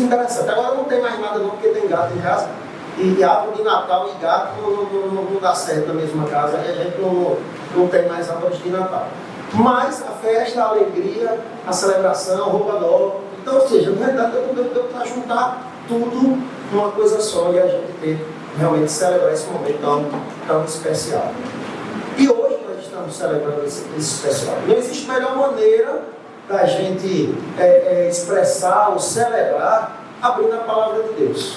interessante. Agora não tem mais nada não, porque tem gato em casa. E árvore de Natal e gato não dá certo na mesma casa. A gente não tem mais árvores de Natal. Mas a festa, a alegria, a celebração, a roupa nova. Então, ou seja, na verdade, deu para juntar tudo numa coisa só e a gente ter realmente celebrar esse momento tão especial. E hoje nós estamos celebrando esse especial. Não existe melhor maneira da gente expressar ou celebrar abrindo a palavra de Deus.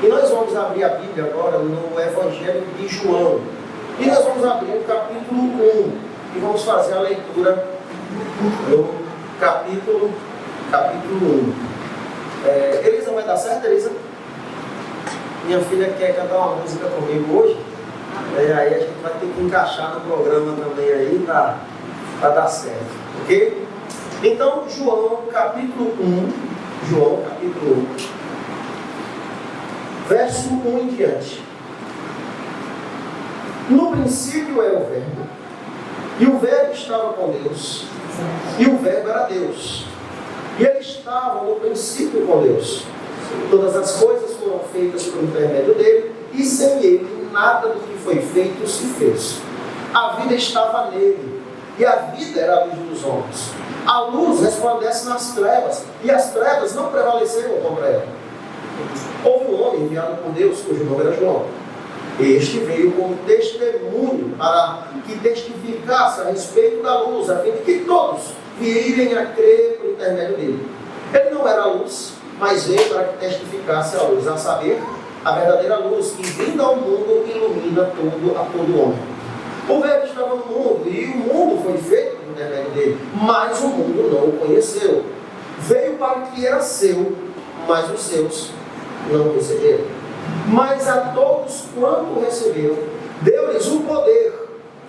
E nós vamos abrir a Bíblia agora no Evangelho de João. E nós vamos abrir o capítulo 1. E vamos fazer a leitura no capítulo 1. Elisa, vai dar certo, Elisa? Minha filha quer cantar uma música comigo hoje. Aí a gente vai ter que encaixar no programa também aí para dar certo. Ok? Então, João capítulo 1. Verso 1 em diante. No princípio era o Verbo, e o Verbo estava com Deus, e o Verbo era Deus. E ele estava no princípio com Deus. Todas as coisas foram feitas por intermédio dele, e sem ele nada do que foi feito se fez. A vida estava nele, e a vida era a luz dos homens. A luz resplandece nas trevas, e as trevas não prevaleceram contra ela. Houve um homem enviado por Deus, cujo nome era João. Este veio como testemunho para que testificasse a respeito da luz, a fim de que todos virem a crer por intermédio dele. Ele não era a luz, mas veio para que testificasse a luz, a saber, a verdadeira luz que, vindo ao mundo, ilumina a todo homem. O Verbo estava no mundo, e o mundo foi feito por intermédio dele, mas o mundo não o conheceu. Veio para o que era seu, mas os seus não receberam. Mas a todos quanto receberam, deu-lhes o poder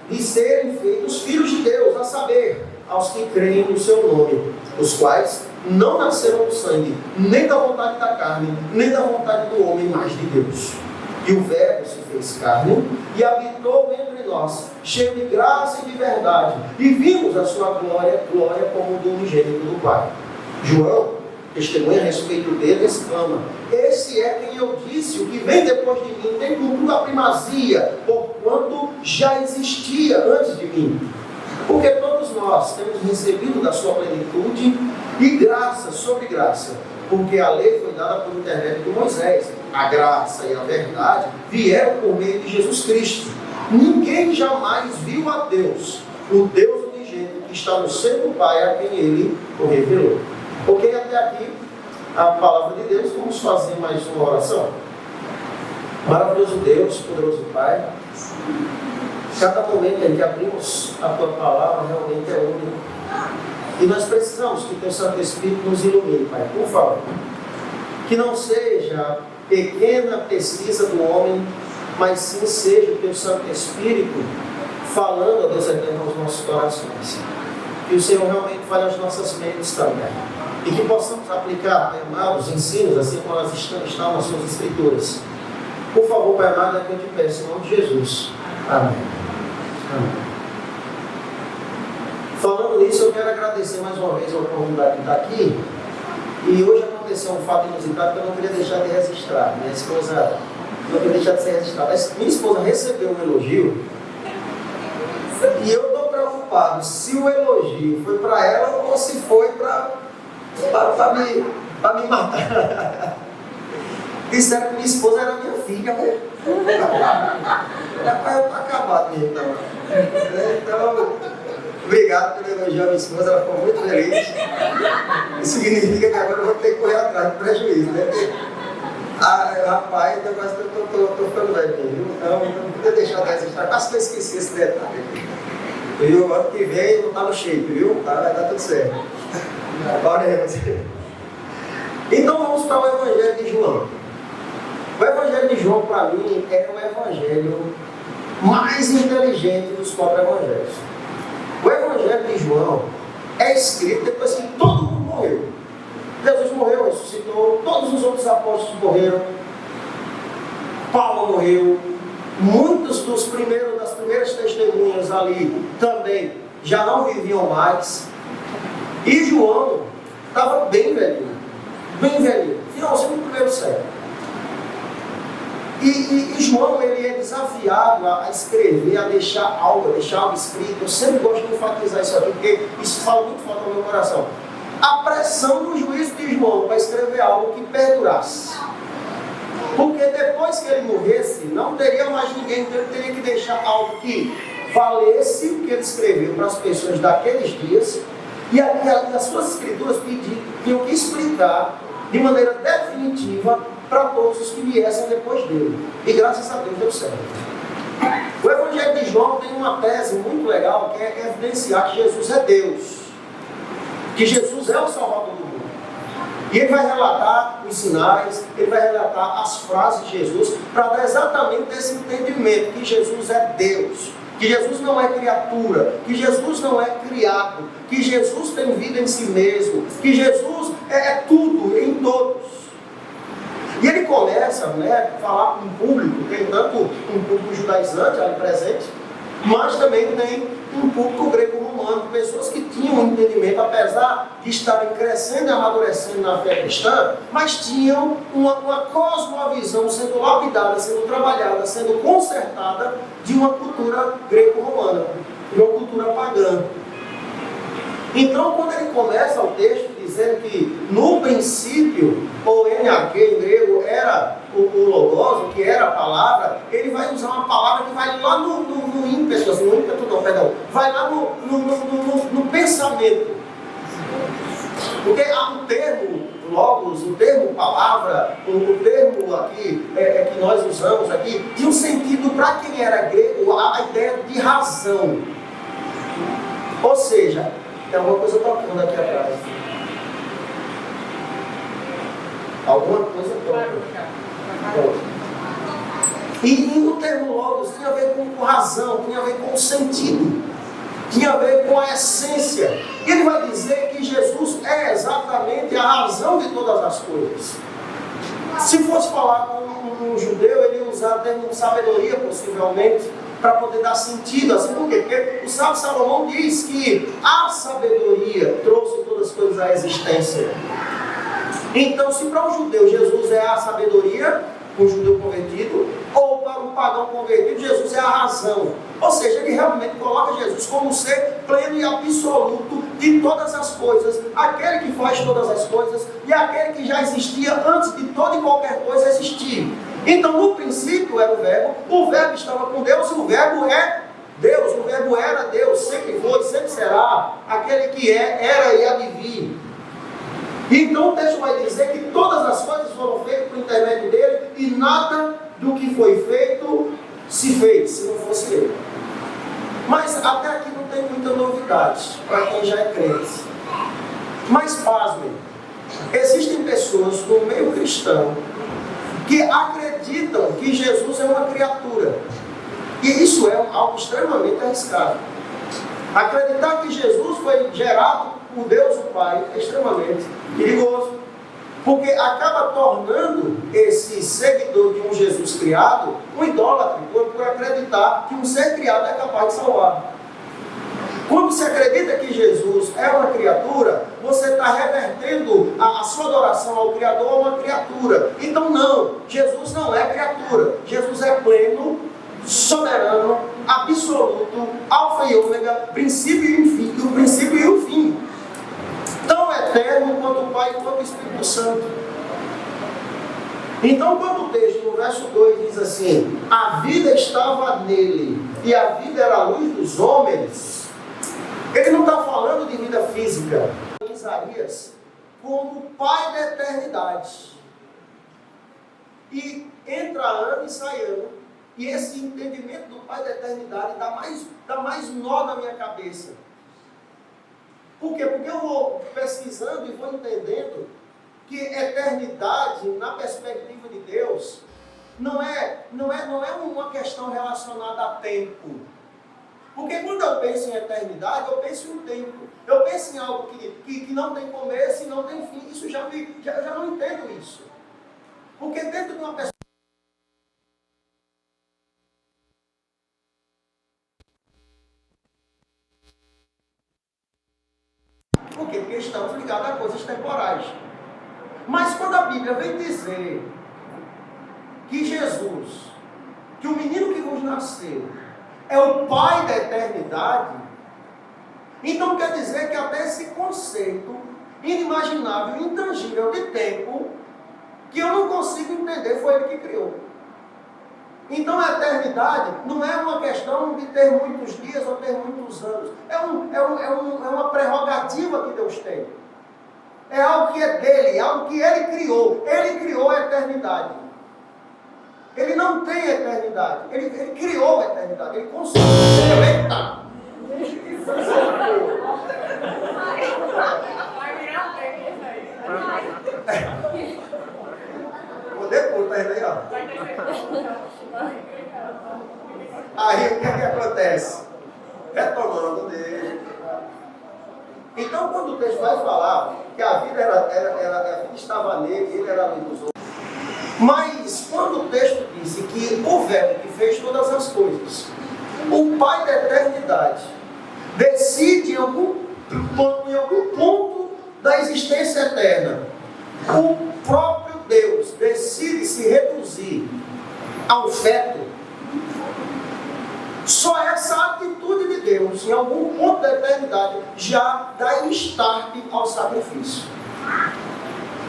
de serem feitos filhos de Deus, a saber, aos que creem no seu nome, os quais não nasceram do sangue, nem da vontade da carne, nem da vontade do homem, mas de Deus. E o Verbo se fez carne e habitou entre nós, cheio de graça e de verdade, e vimos a sua glória como do unigênito do Pai. João testemunha a respeito dele, exclama: esse é quem eu disse, o que vem depois de mim tem cumprido a primazia, porquanto já existia antes de mim. Porque todos nós temos recebido da sua plenitude e graça sobre graça, porque a lei foi dada por intermédio de Moisés. A graça e a verdade vieram por meio de Jesus Cristo. Ninguém jamais viu a Deus, o Deus unigênito que está no seio do Pai, a quem ele o revelou. Ok, até aqui a palavra de Deus. Vamos fazer mais uma oração. Maravilhoso Deus, poderoso Pai, cada momento em que abrimos a Tua palavra realmente é único. E nós precisamos que o Teu Santo Espírito nos ilumine, Pai, por favor. Que não seja pequena pesquisa do homem, mas sim seja o Teu Santo Espírito falando, a Deus eterno, aos nossos corações. Que o Senhor realmente fale às nossas mentes também. E que possamos aplicar, Pai amado, os ensinos, assim como elas estão nas suas escrituras. Por favor, Pai amado, é que eu te peço, em nome de Jesus. Amém. Amém. Falando nisso, eu quero agradecer mais uma vez a oportunidade de estar aqui. E hoje aconteceu um fato inusitado que eu não queria deixar de registrar. Minha esposa não queria deixar de ser registrada. Minha esposa recebeu um elogio e eu estou preocupado se o elogio foi para ela ou se foi para me matar. Disseram que minha esposa era minha filha, né? Rapaz, eu estou acabado mesmo. Então, obrigado pelo elogio à minha esposa, ela ficou muito feliz. Isso significa que agora eu vou ter que correr atrás do prejuízo, né? Rapaz, eu estou ficando velho, viu? Então, não podia deixar de registrar, quase que eu esqueci esse detalhe aqui. E o ano que vem não está no shape, viu? Vai dar tudo certo. Oremos. Então vamos para o Evangelho de João. O Evangelho de João, para mim, é o Evangelho mais inteligente dos 4 Evangelhos. O Evangelho de João é escrito depois que todo mundo morreu. Jesus morreu, ressuscitou, todos os outros apóstolos morreram, Paulo morreu, muitos das primeiras testemunhas ali também já não viviam mais. E João estava bem velhinho, tinha finalzinho do primeiro século. E João, ele é desafiado a escrever, a deixar algo escrito. Eu sempre gosto de enfatizar isso aqui, porque isso fala muito forte no meu coração. A pressão do juízo de João para escrever algo que perdurasse. Porque depois que ele morresse, não teria mais ninguém, então ele teria que deixar algo que valesse o que ele escreveu para as pessoas daqueles dias. E as suas escrituras tinham que explicar de maneira definitiva para todos os que viessem depois dele. E graças a Deus deu certo. O Evangelho de João tem uma tese muito legal, que é evidenciar que Jesus é Deus. Que Jesus é o Salvador do mundo. E ele vai relatar os sinais, ele vai relatar as frases de Jesus, para dar exatamente esse entendimento, que Jesus é Deus. Que Jesus não é criatura, que Jesus não é criado, que Jesus tem vida em si mesmo, que Jesus é tudo em todos. E ele começa a falar com um público, tem tanto um público judaizante ali presente, mas também tem um público greco-romano, pessoas que tinham um entendimento, apesar de estarem crescendo e amadurecendo na fé cristã, mas tinham uma cosmovisão sendo lapidada, sendo trabalhada, sendo consertada de uma cultura greco-romana, de uma cultura pagã. Então, quando ele começa o texto dizendo que no princípio, ou NAQ em grego, era o logos, que era a palavra, ele vai usar uma palavra que vai lá no ímpeto, assim, no ímpeto não, perdão, vai lá no pensamento. Porque o termo logos, o termo palavra, o termo aqui que nós usamos aqui, tinha um sentido para quem era grego, a ideia de razão. Ou seja, tem alguma coisa tocando aqui atrás. Alguma coisa tocando. E o termo logos tinha a ver com razão, tinha a ver com sentido, tinha a ver com a essência. E ele vai dizer que Jesus é exatamente a razão de todas as coisas. Se fosse falar com um judeu, ele ia usar o termo sabedoria, possivelmente, para poder dar sentido, assim, por quê? Porque o sábio Salomão diz que a sabedoria trouxe todas as coisas à existência. Então, se para um judeu Jesus é a sabedoria, para um judeu convertido, ou para um pagão convertido, Jesus é a razão. Ou seja, ele realmente coloca Jesus como ser pleno e absoluto de todas as coisas, aquele que faz todas as coisas e aquele que já existia antes de toda e qualquer coisa existir. Então, no princípio era o verbo estava com Deus e o verbo é Deus, o verbo era Deus, sempre foi, sempre será, aquele que era e há de vir. Então o texto vai dizer que todas as coisas foram feitas por intermédio dele e nada do que foi feito se fez, se não fosse ele. Mas até aqui não tem muita novidade para quem já é crente. Mas pasmem, existem pessoas no meio cristão que acreditam que Jesus é uma criatura. E isso é algo extremamente arriscado. Acreditar que Jesus foi gerado por Deus o Pai é extremamente perigoso. Porque acaba tornando esse seguidor de um Jesus criado um idólatra, por acreditar que um ser criado é capaz de salvar. Quando você acredita que Jesus é uma criatura, você está revertendo a sua adoração ao Criador a uma criatura. Então não, Jesus não é criatura. Jesus é pleno, soberano, absoluto, alfa e ômega, princípio e fim, o princípio e o fim. Tão eterno quanto o Pai e quanto o Espírito Santo. Então, quando o texto, no verso 2, diz assim: a vida estava nele, e a vida era a luz dos homens, ele não está falando de vida física. Isaías, como Pai da eternidade. E entra ano e sai ano. E esse entendimento do Pai da eternidade dá mais nó na minha cabeça. Por quê? Porque eu vou pesquisando e vou entendendo que eternidade, na perspectiva de Deus, não é uma questão relacionada a tempo. Porque quando eu penso em eternidade, eu penso em um tempo. Eu penso em algo que não tem começo e não tem fim. Isso já não entendo isso. Porque dentro de uma perspectiva, por quê? Porque estamos ligados a coisas temporais. Mas quando a Bíblia vem dizer que Jesus, que o menino que vos nasceu, é o Pai da eternidade, então quer dizer que até esse conceito inimaginável, intangível de tempo, que eu não consigo entender, foi Ele que criou. Então a eternidade não é uma questão de ter muitos dias ou ter muitos anos. É uma prerrogativa que Deus tem. É algo que é dele, é algo que Ele criou. Ele criou a eternidade. Ele não tem eternidade. Ele criou a eternidade. Ele construiu. Eita! Poder pôr, tá aí, ó. Aí o que acontece? Retomando dele. Então, quando o texto vai falar que a vida a vida estava nele, ele era além dos outros. Mas quando o texto diz que o Verbo que fez todas as coisas, o Pai da eternidade, decide em algum ponto da existência eterna, o próprio Deus decide se reduzir a um feto, só essa atitude de Deus, em algum ponto da eternidade, já dá start ao sacrifício.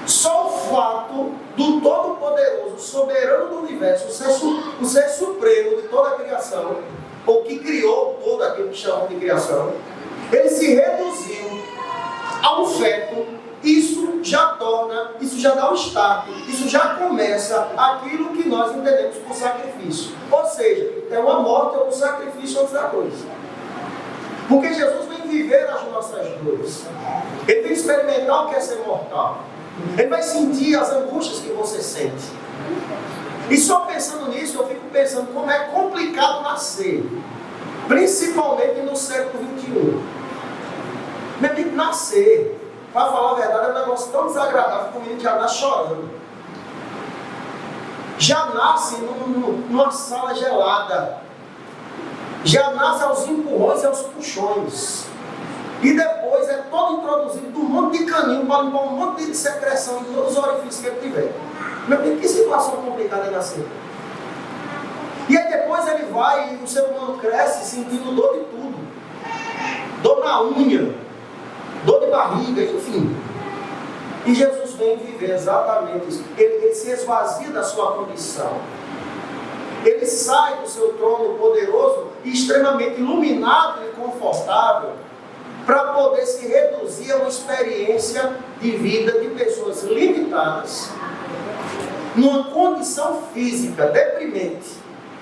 Só o fato do Todo-Poderoso, soberano do universo, o ser supremo de toda a criação, ou que criou todo aquilo que chamam de criação, ele se reduziu a um feto. Isso já dá um start, isso já começa aquilo que nós entendemos por sacrifício. Ou seja, é uma morte ou um sacrifício antes da coisa. Porque Jesus vem viver as nossas dores. Ele vem experimentar o que é ser mortal. Ele vai sentir as angústias que você sente. E só pensando nisso, eu fico pensando como é complicado nascer. Principalmente no século XXI. Meu amigo, nascer, para falar a verdade, é um negócio tão desagradável que o menino já nasce chorando. Já nasce numa sala gelada. Já nasce aos empurrões e aos puxões. E depois é todo introduzido de um monte de caninho para limpar um monte de secreção em todos os orifícios que ele tiver. Meu amigo, que situação complicada é nascer. E aí depois ele vai e o ser humano cresce sentindo dor de tudo. Dor na unha, dor de barriga, enfim. E Jesus vem viver exatamente isso. Ele se esvazia da sua condição. Ele sai do seu trono poderoso e extremamente iluminado e confortável para poder se reduzir a uma experiência de vida de pessoas limitadas, numa condição física deprimente.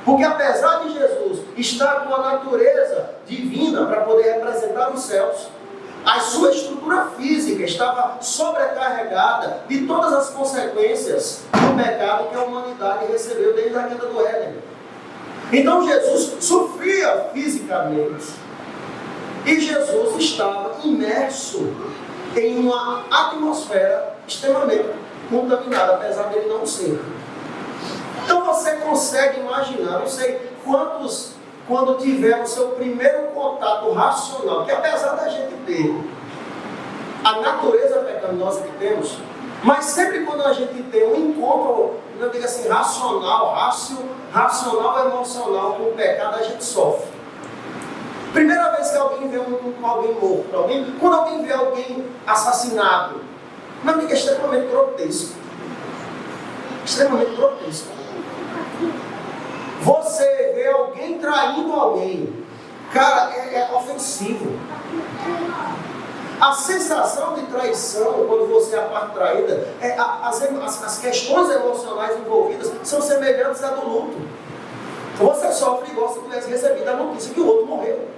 Porque apesar de Jesus estar com a natureza divina para poder representar os céus, a sua estrutura física estava sobrecarregada de todas as consequências do pecado que a humanidade recebeu desde a queda do Éden. Então Jesus sofria fisicamente. E Jesus estava imerso em uma atmosfera extremamente contaminada, apesar dele não ser. Então você consegue imaginar, não sei quantos, quando tiver o seu primeiro contato racional, que apesar da gente ter a natureza pecaminosa que temos, mas sempre quando a gente tem um encontro, eu digo assim, racional, emocional com o pecado, a gente sofre. Primeira vez que alguém vê alguém morto, quando alguém vê alguém assassinado, meu amigo, é extremamente grotesco. Extremamente grotesco. Você vê alguém traindo alguém, cara, é ofensivo. A sensação de traição, quando você é a parte traída, as questões emocionais envolvidas são semelhantes à do luto. Você sofre igual se tivesse recebido a notícia que o outro morreu.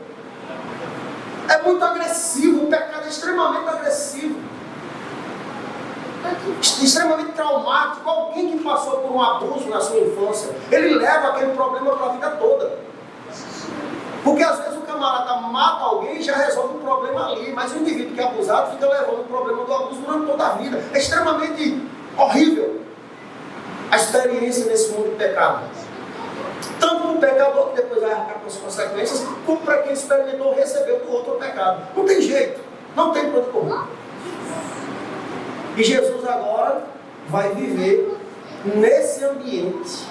É muito agressivo, o pecado é extremamente agressivo. Extremamente traumático. Alguém que passou por um abuso na sua infância, ele leva aquele problema para a vida toda. Porque às vezes o camarada mata alguém e já resolve o problema ali, mas o indivíduo que é abusado fica levando o problema do abuso durante toda a vida. É extremamente horrível a experiência nesse mundo do pecado. Tanto para o pecador, que depois vai arcar com as consequências, como para quem experimentou receber do outro pecado. Não tem jeito, não tem para onde correr. E Jesus agora vai viver nesse ambiente,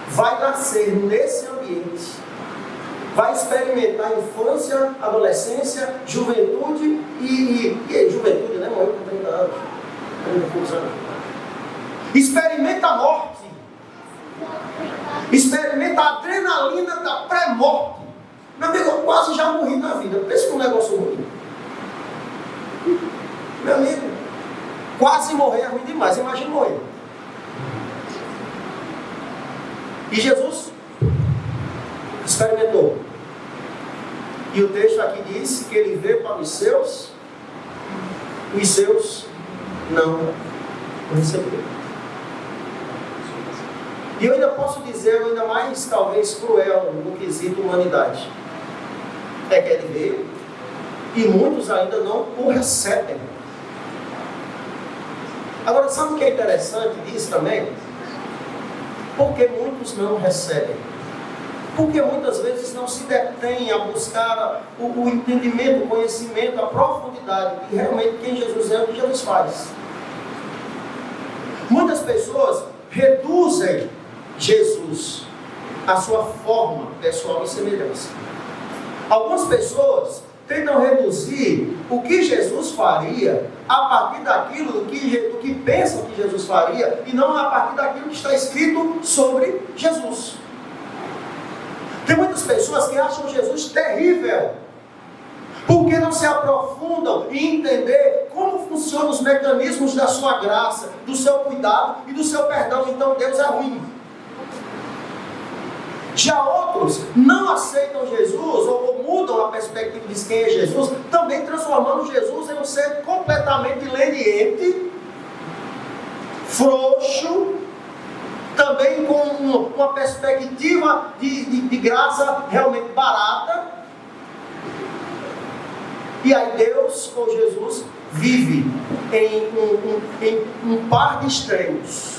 vai nascer nesse ambiente, vai experimentar infância, adolescência, juventude e juventude, né? Morreu com 30 anos, 30 e poucos anos. Experimenta a morte, experimenta a adrenalina da pré-morte. Meu amigo, eu quase já morri na vida. Pensa num negócio ruim. Meu amigo, quase morrer é ruim demais. Imagina morrer. E Jesus experimentou. E o texto aqui diz que ele veio para os seus não receberam. E eu ainda posso dizer, ainda mais talvez cruel no quesito humanidade, é que ele veio e muitos ainda não o recebem. Agora, sabe o que é interessante disso também? Porque muitos não recebem. Porque muitas vezes não se detêm a buscar o entendimento, o conhecimento, a profundidade de realmente quem Jesus é e o que Jesus faz. Muitas pessoas reduzem Jesus à sua forma pessoal e semelhança. Algumas pessoas tentam reduzir o que Jesus faria a partir daquilo do que pensam que Jesus faria e não a partir daquilo que está escrito sobre Jesus. Tem muitas pessoas que acham Jesus terrível porque não se aprofundam em entender como funcionam os mecanismos da sua graça, do seu cuidado e do seu perdão. Então Deus é ruim. Já outros não aceitam Jesus ou mudam a perspectiva de quem é Jesus, também transformando Jesus em um ser completamente leniente, frouxo, também com uma perspectiva de graça realmente barata. E aí Deus ou Jesus vive em um par de extremos.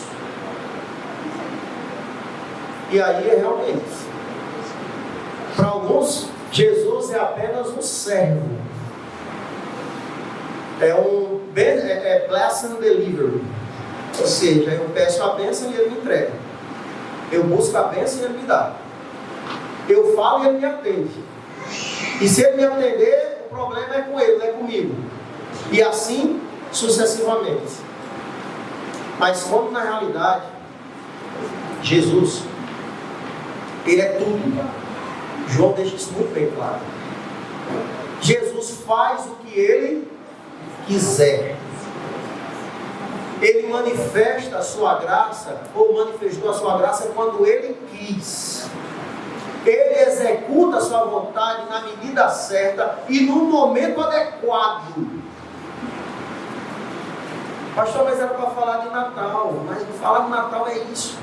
E aí realmente, para alguns, Jesus é apenas um servo. É blessing delivery. Ou seja, eu peço a bênção e ele me entrega. Eu busco a bênção e ele me dá. Eu falo e ele me atende. E se ele me atender, o problema é com ele, não é comigo. E assim sucessivamente. Mas como na realidade, Jesus, ele é tudo. João deixa isso muito bem claro. Jesus faz o que ele quiser. Ele manifesta a sua graça, ou manifestou a sua graça quando ele quis. Ele executa a sua vontade na medida certa e no momento adequado. Pastor, mas era para falar de Natal. Mas falar de Natal é isso.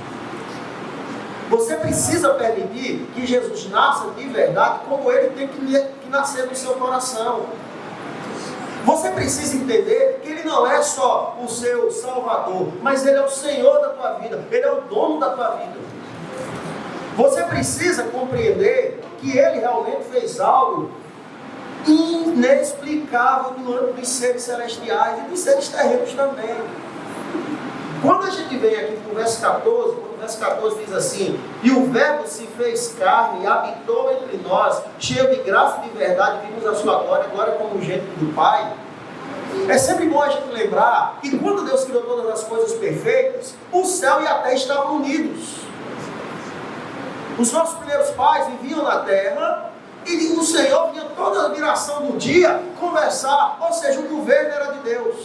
Você precisa permitir que Jesus nasça de verdade como ele tem que nascer no seu coração. Você precisa entender que ele não é só o seu Salvador, mas ele é o Senhor da tua vida, ele é o dono da tua vida. Você precisa compreender que ele realmente fez algo inexplicável no âmbito dos seres celestiais e dos seres terrenos também. Quando a gente vem aqui para o verso 14, quando o verso 14 diz assim: e o verbo se fez carne e habitou entre nós, cheio de graça e de verdade, vimos a sua glória, glória como gente do Pai. É sempre bom a gente lembrar que quando Deus criou todas as coisas perfeitas, o céu e a terra estavam unidos. Os nossos primeiros pais viviam na terra e o Senhor vinha toda a viração do dia conversar, ou seja, o governo era de Deus.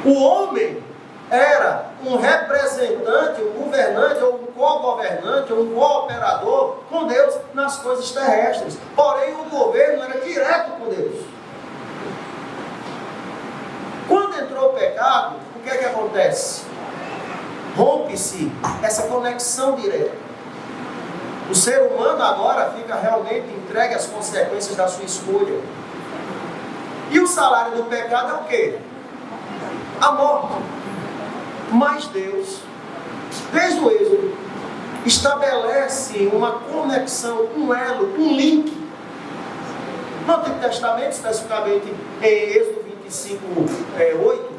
O homem era um representante, um governante, ou um co-governante, ou um cooperador com Deus nas coisas terrestres. Porém, o governo era direto com Deus. Quando entrou o pecado, o que é que acontece? Rompe-se essa conexão direta. O ser humano agora fica realmente entregue às consequências da sua escolha. E o salário do pecado é o quê? A morte. Mas Deus, desde o Êxodo, estabelece uma conexão, um elo, um link. No Antigo Testamento, especificamente em Êxodo 25, 8,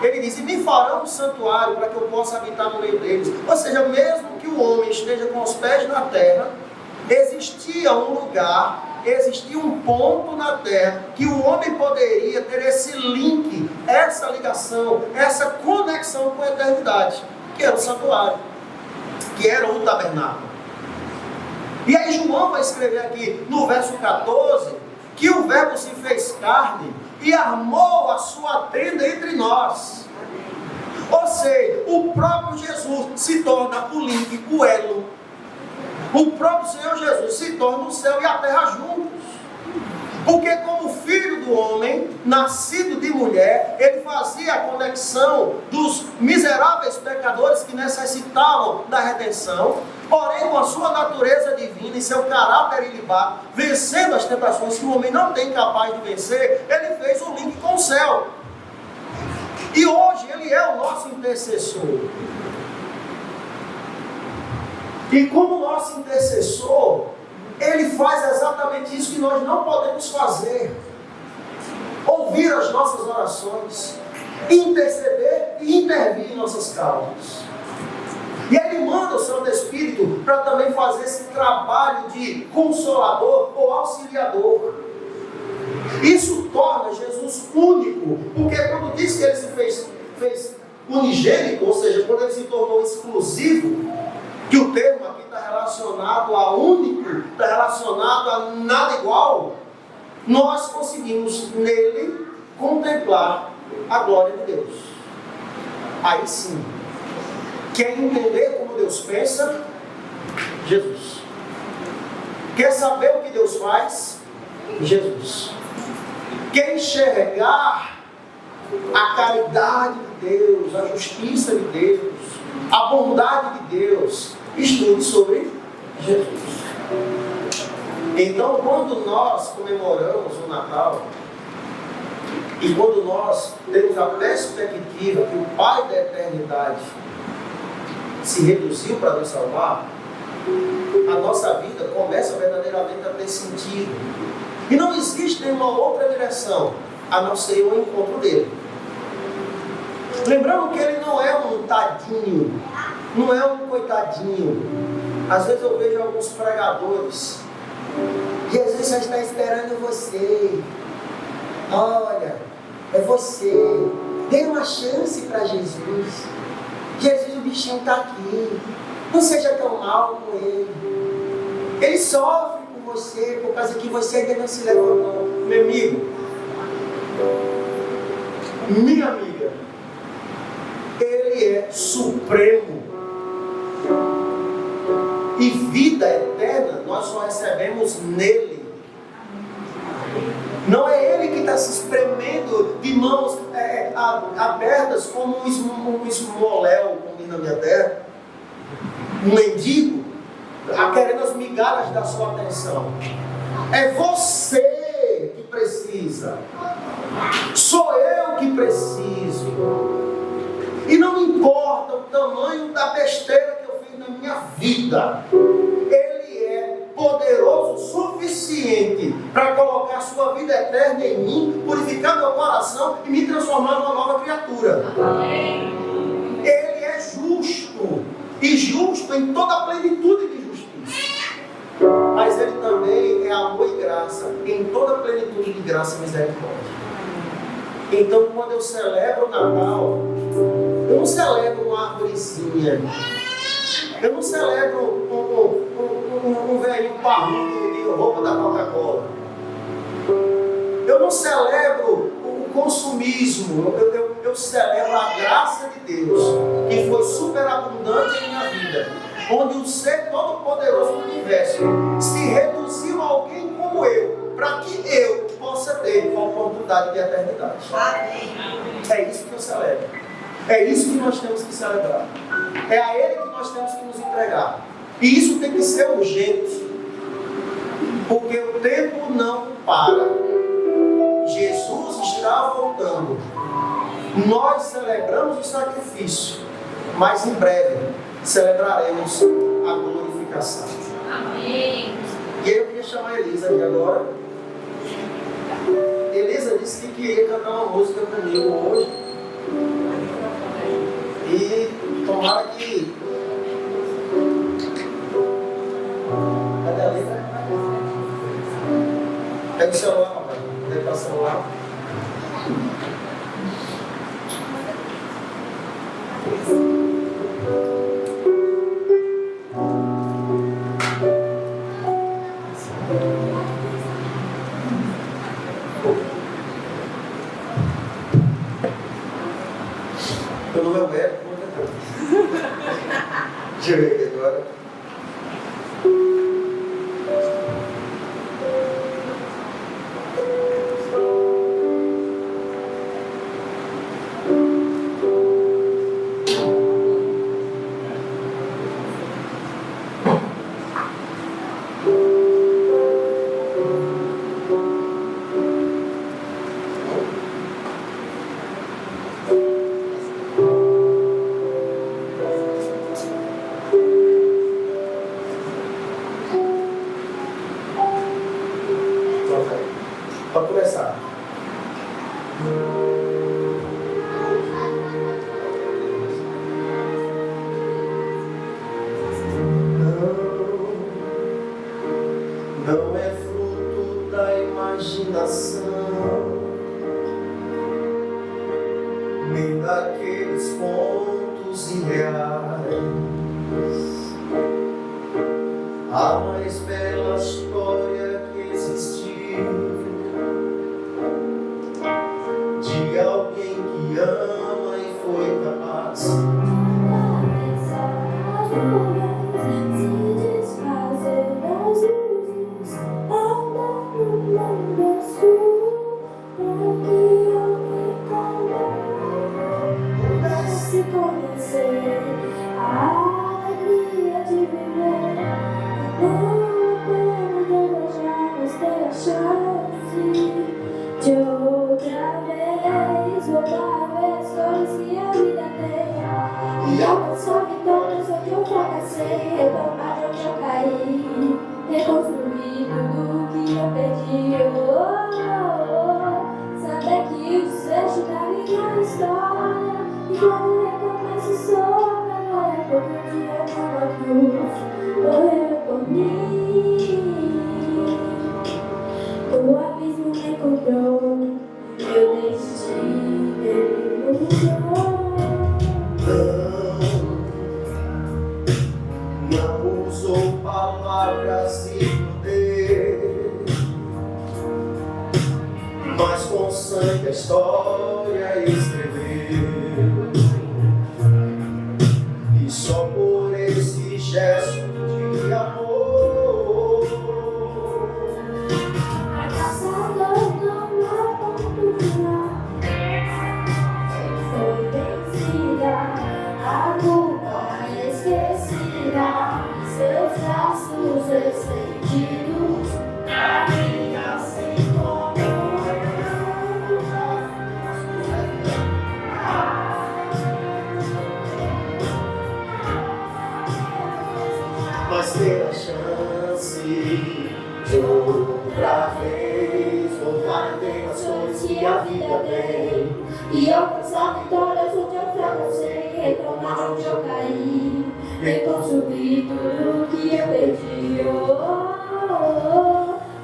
Ele diz: e me farão um santuário para que eu possa habitar no meio deles. Ou seja, mesmo que o homem esteja com os pés na terra, existia um lugar, existia um ponto na terra que o homem poderia ter esse link, essa ligação, essa conexão com a eternidade, que era o santuário, que era o tabernáculo. E aí João vai escrever aqui no verso 14 que o Verbo se fez carne e armou a sua tenda entre nós. Ou seja, o próprio Jesus se torna o link, o elo. O próprio Senhor Jesus se torna o céu e a terra juntos. Porque como filho do homem, nascido de mulher, ele fazia a conexão dos miseráveis pecadores que necessitavam da redenção, porém com a sua natureza divina e seu caráter ilibado, vencendo as tentações que o homem não tem capaz de vencer, ele fez um link com o céu. E hoje ele é o nosso intercessor. E como nosso intercessor, ele faz exatamente isso que nós não podemos fazer: ouvir as nossas orações, interceder e intervir em nossas causas. E ele manda o Santo Espírito para também fazer esse trabalho de consolador ou auxiliador. Isso torna Jesus único, porque quando diz que ele se fez unigênico, ou seja, quando ele se tornou exclusivo, que o termo aqui está relacionado a único, está relacionado a nada igual, nós conseguimos nele contemplar a glória de Deus. Aí sim, quer entender como Deus pensa? Jesus. Quer saber o que Deus faz? Jesus. Quer enxergar a caridade de Deus, a justiça de Deus, a bondade de Deus? Estude sobre Jesus. Então, quando nós comemoramos o Natal, e quando nós temos a perspectiva que o Pai da eternidade se reduziu para nos salvar, a nossa vida começa verdadeiramente a ter sentido. E não existe nenhuma outra direção a não ser o encontro dele. Lembrando que ele não é um tadinho, não é um coitadinho. Às vezes eu vejo alguns pregadores: Jesus só está esperando você. Olha, é você. Dê uma chance para Jesus. Jesus, o bichinho está aqui. Não seja tão mal com ele. Ele sofre com você por causa que você ainda não se levantou. Meu amigo, minha amiga, ele é supremo. E vida eterna nós só recebemos nele. Não é ele que está se espremendo de mãos abertas como um esmoléu, como diz na minha terra, um mendigo, querendo as migalhas da sua atenção. É você que precisa. Sou eu que preciso. E não importa o tamanho da besteira que eu fiz na minha vida, ele é poderoso o suficiente para colocar a sua vida eterna em mim, purificar meu coração e me transformar numa nova criatura. Ele é justo, e justo em toda a plenitude de justiça. Mas ele também é amor e graça, em toda a plenitude de graça e misericórdia. Então, quando eu celebro o Natal, eu não celebro uma arvorezinha, eu não celebro um velhinho parrudo de roupa da Coca-Cola, eu não celebro o consumismo, eu celebro a graça de Deus, que foi superabundante em minha vida, onde o ser todo-poderoso do universo se reduziu a alguém como eu, para que eu possa ter a oportunidade de eternidade. É isso que eu celebro. É isso que nós temos que celebrar. É a Ele que nós temos que nos entregar. E isso tem que ser urgente. Porque o tempo não para. Jesus está voltando. Nós celebramos o sacrifício, mas em breve celebraremos a glorificação. Amém. E eu queria chamar a Elisa aqui agora. Elisa disse que queria cantar uma música comigo hoje. E tomara que... Cadê a letra? Pega o celular, papai. Pega o celular. Meu nome é Web. Deixa eu ver aqui agora. Para começar. Não é fruto da imaginação, nem daqueles pontos irreais. A mais bela história que existiu, de alguém que ama e foi capaz se desfazer das luzes, andar no mundo escuro, para que alguém pudesse conhecer a alegria de viver. Não apenas desejar, mas ter a chance de outra vez voltar a ver as cores que a vida tem, e alcançar vitórias onde eu fracassei, retomar de onde eu caí, reconstruir tudo que eu perdi. Saber que o desfecho da minha história, e quando recomeço sobre a glória, porque um dia numa cruz morreu por mim. O abismo me encontrou, meu destino ele mudou. Não usou palavras de poder, mas com sangue a história escreveu. E só por esse gesto de amor, A caçador não é ponto final, foi vencida, a culpa esquecida, seus braços estendidos, a minha sem mas ter a chance de outra vez voltar a ver as cores que a vida tem, e alcançar vitórias onde eu fracassei, retomar onde eu caí, reconstruir tudo que eu perdi.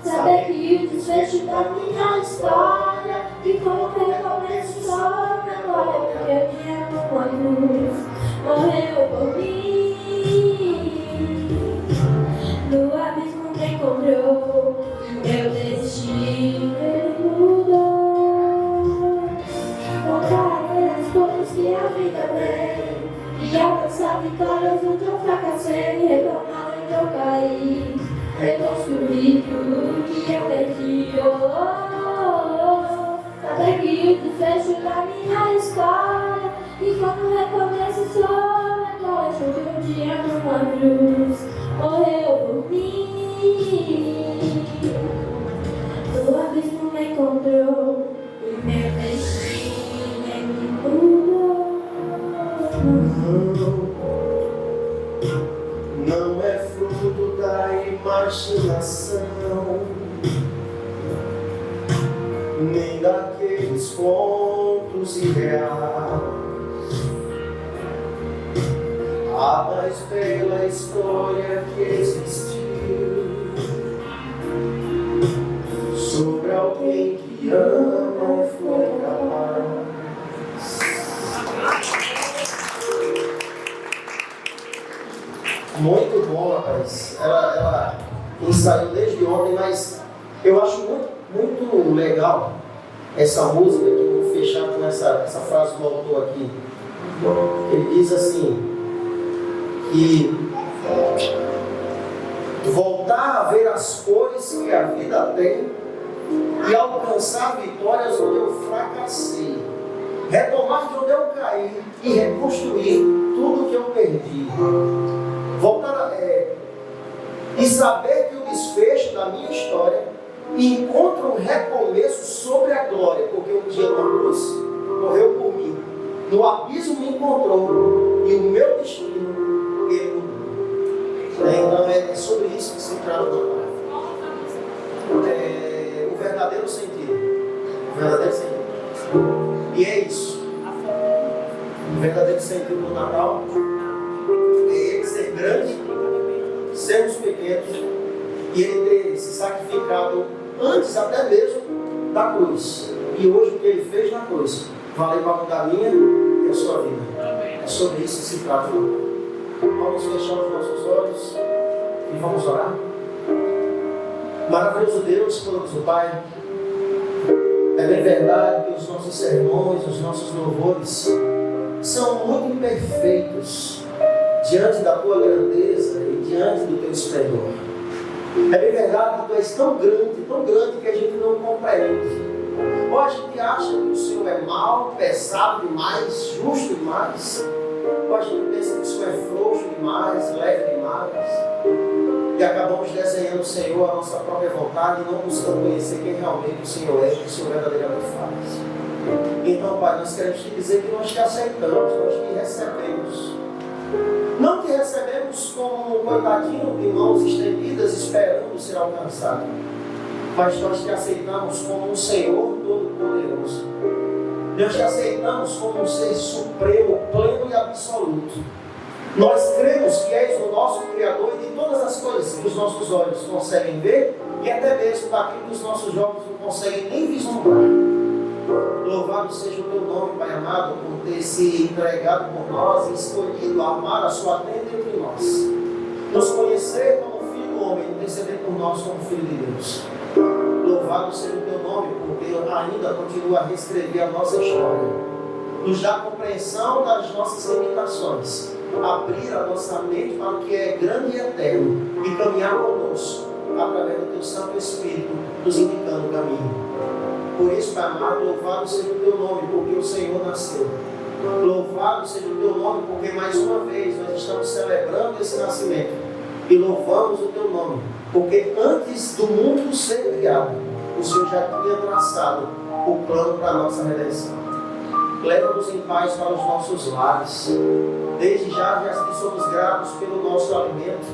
Saber que o desfecho da minha história, e como recomeço sobre a glória, porque eu tinha uma cruz, morreu por mim. No abismo me encontrou, meu destino ele mudou. Voltar a ver as cores que a vida tem, e alcançar vitórias onde eu fracassei, retomar onde eu caí, reconstruir tudo que eu perdi. Saber que o desfecho da minha história, e quando recomeço sobre a glória, porque um dia numa cruz morreu por mim. No abismo me encontrou, e meu destino ele mudou. não é fruto da imaginação, nem daqueles contos irreais. a mais bela história que existiu, sobre alguém que ama e foi capaz. Muito bom, rapaz. Ela ensaiou desde ontem, mas eu acho muito legal essa música, que eu vou fechar com essa frase do autor aqui. Ele diz assim, que voltar a ver as cores que a vida tem e alcançar vitórias onde eu fracassei, retomar de onde eu caí e reconstruir tudo que eu perdi. Voltar e saber que o desfecho da minha história encontra um recomeço sobre a glória, porque um dia na cruz morreu por mim, no abismo me encontrou e o meu destino ele mudou. Então é sobre isso que se trata da palavra. O verdadeiro sentido. O verdadeiro sentido. E é isso. O verdadeiro sentido do Natal é ele ser grande, sermos pequenos e ele ter se sacrificado antes até mesmo da cruz. E hoje o que ele fez na cruz valeu para mudar a minha e a sua vida. É sobre isso que se trata. Vamos fechar os nossos olhos e vamos orar. Maravilhoso Deus, poderoso Pai, é bem verdade que os nossos sermões, os nossos louvores são muito imperfeitos diante da Tua grandeza e diante do Teu esplendor. É bem verdade que Tu és tão grande que a gente não compreende. Ou a gente acha que o Senhor é mau, pesado demais, justo demais. Ou a gente pensa que o Senhor é frouxo demais, leve demais. E acabamos desenhando o Senhor a nossa própria vontade e não buscando conhecer quem realmente o Senhor é, o que o Senhor verdadeiramente faz. Então, Pai, nós queremos te dizer que nós te aceitamos, nós te recebemos. Não te recebemos como um coitadinho de mãos estendidas esperando ser alcançado, mas nós te aceitamos como um Senhor Todo-Poderoso. Nós te aceitamos como um Ser Supremo, pleno e absoluto. Nós cremos que és o nosso Criador de todas as coisas que os nossos olhos conseguem ver e até mesmo daquilo que os nossos olhos não conseguem nem vislumbrar. Louvado seja o teu nome, Pai amado, por ter se entregado por nós e escolhido armar a sua tenda entre nós. Nos conhecer como filho do homem, interceder por nós como filho de Deus. Louvado seja o teu nome, porque ainda continua a reescrever a nossa história. Nos dá compreensão das nossas limitações. Abrir a nossa mente para o que é grande e eterno e caminhar conosco através do teu Santo Espírito, nos indicando o caminho. Por isso, Pai amado, louvado seja o teu nome, porque o Senhor nasceu. Louvado seja o teu nome, porque mais uma vez nós estamos celebrando esse nascimento. E louvamos o teu nome, porque antes do mundo ser criado, o Senhor já tinha traçado o plano para a nossa redenção. Leva-nos em paz para os nossos lares. Desde já somos gratos pelo nosso alimento.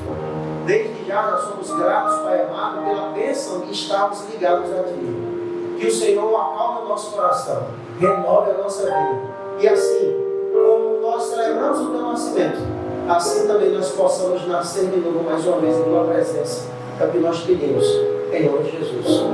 Desde já somos gratos, Pai amado, pela bênção de estarmos ligados a Ti. Que o Senhor acalme o nosso coração, renove a nossa vida. E assim, como nós celebramos o Teu nascimento, assim também nós possamos nascer de novo mais uma vez em Tua presença. É o que nós pedimos, em nome de Jesus.